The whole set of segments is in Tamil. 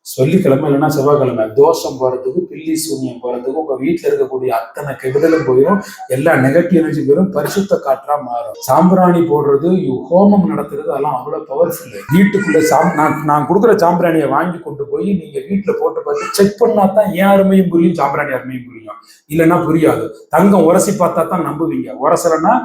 வெள்ளிக்கிழமை இல்லைன்னா செவ்வாய்க்கிழமை தோஷம் போறதுக்கு, பில்லி சூன்யம் போறதுக்கு, உங்க வீட்டுல இருக்கக்கூடிய அத்தனை கெடுதலும் போயிடும், எல்லா நெகட்டிவ் எனர்ஜி போயிடும், பரிசுத்த காற்றா மாறும். சாம்பிராணி போடுறது, ஹோமம் நடத்துறது, அதெல்லாம் அவ்வளவு பவர்ஃபுல். வீட்டுக்குள்ள நான் கொடுக்குற சாம்பிராணியை வாங்கி கொண்டு போய் நீங்க வீட்டுல போட்டு பார்த்து செக் பண்ணா தான் ஏன் அருமையும் புரியும், சாம்பிராணி அருமையும் புரியும். இல்லைன்னா புரியாது. தங்கம் உரசி பார்த்தா தான் நம்புவீங்க, உரசலைன்னா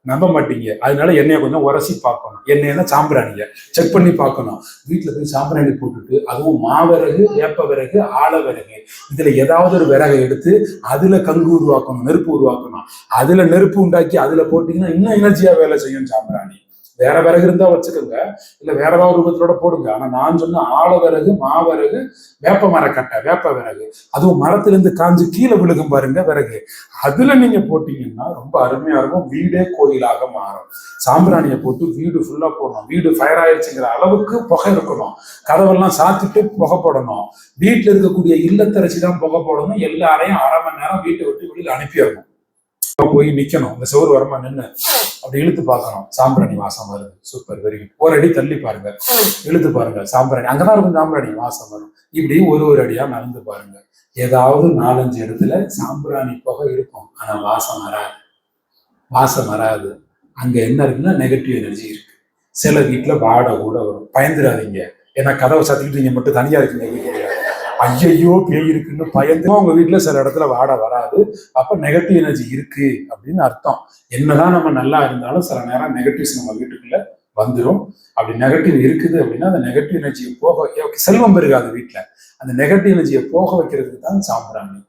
நம்ப மாட்டீங்க. அதனால எண்ணெயை கொஞ்சம் உரசி பார்க்கணும். எண்ணெய்னா சாம்பிராணியை செக் பண்ணி பார்க்கணும். வீட்டுல போய் சாம்பிராணி போட்டுட்டு, அதுவும் மாவிறகு, வேப்ப விறகு, ஆழ விறகு, இதுல ஏதாவது ஒரு விறகை எடுத்து அதுல கங்கு உருவாக்கணும், நெருப்பு உருவாக்கணும். அதுல நெருப்பு உண்டாக்கி அதுல போட்டீங்கன்னா இன்னும் எனர்ஜியா வேலை செய்யும் சாம்பிராணி. வேற விறகு இருந்தா வச்சுக்கோங்க, இல்ல வேற ஏதாவது ரூபத்திலோட போடுங்க. ஆனா நான் சொன்ன ஆழ விறகு, மாவிறகு, வேப்ப மரக்கட்டை, வேப்ப விறகு, அதுவும் மரத்துல இருந்து காஞ்சு கீழே விழுகும் பாருங்க விறகு, அதுல நீங்க போட்டீங்கன்னா ரொம்ப அருமையா இருக்கும். வீடே கோயிலாக மாறும். சாம்பிராணியை போட்டு வீடு ஃபுல்லா போடணும். வீடு ஃபயர் ஆயிடுச்சுங்கிற அளவுக்கு புகை இருக்கணும். கதவெல்லாம் சாத்திட்டு புகை போடணும். வீட்டுல இருக்கக்கூடிய இல்லத்தரசி தான் புகை போடணும். எல்லாரையும் அரை மணி நேரம் வீட்டை விட்டு வெளியில அனுப்பிடணும். போய் நிக்கணும். இந்த சோறு வரமா நின்று அப்படி இழுத்து பார்க்கணும். சாம்பிராணி வாசம் வருது, சூப்பர், வெரி குட். ஒரு அடி தள்ளி பாருங்க, இழுத்து பாருங்க, சாம்பிராணி அங்கதான் இருக்கும், சாம்பிராணி வாசம் வரும். இப்படி ஒரு அடியா நடந்து பாருங்க. ஏதாவது 4-5 இடத்துல சாம்பிராணி புகை இருக்கும், ஆனா வாசம் வராது. வாசம் வராது. அங்க என்ன இருக்குன்னா நெகட்டிவ் எனர்ஜி இருக்கு. சில வீட்டுல வாடை கூட வரும். பயந்துடாதீங்க. ஏன்னா கதவை சாத்திக்கிட்டு நீங்க மட்டும் தனியா இருக்கீங்க வீட்டுல, ஐயையோ பேய் இருக்குன்னு பயந்து உங்க வீட்டுல சில இடத்துல வாடை வராது. அப்ப நெகட்டிவ் எனர்ஜி இருக்கு அப்படின்னு அர்த்தம். என்னதான் நம்ம நல்லா இருந்தாலும் சில நேரம் நெகட்டிவ்ஸ் நம்ம வீட்டுக்குள்ள வந்துடும். அப்படி நெகட்டிவ் இருக்குது அப்படின்னா அந்த நெகட்டிவ் எனர்ஜியை போக, செல்வம் பெருகாது வீட்டுல, அந்த நெகட்டிவ் எனர்ஜியை போக வைக்கிறதுக்கு தான் சாம்பிராணி.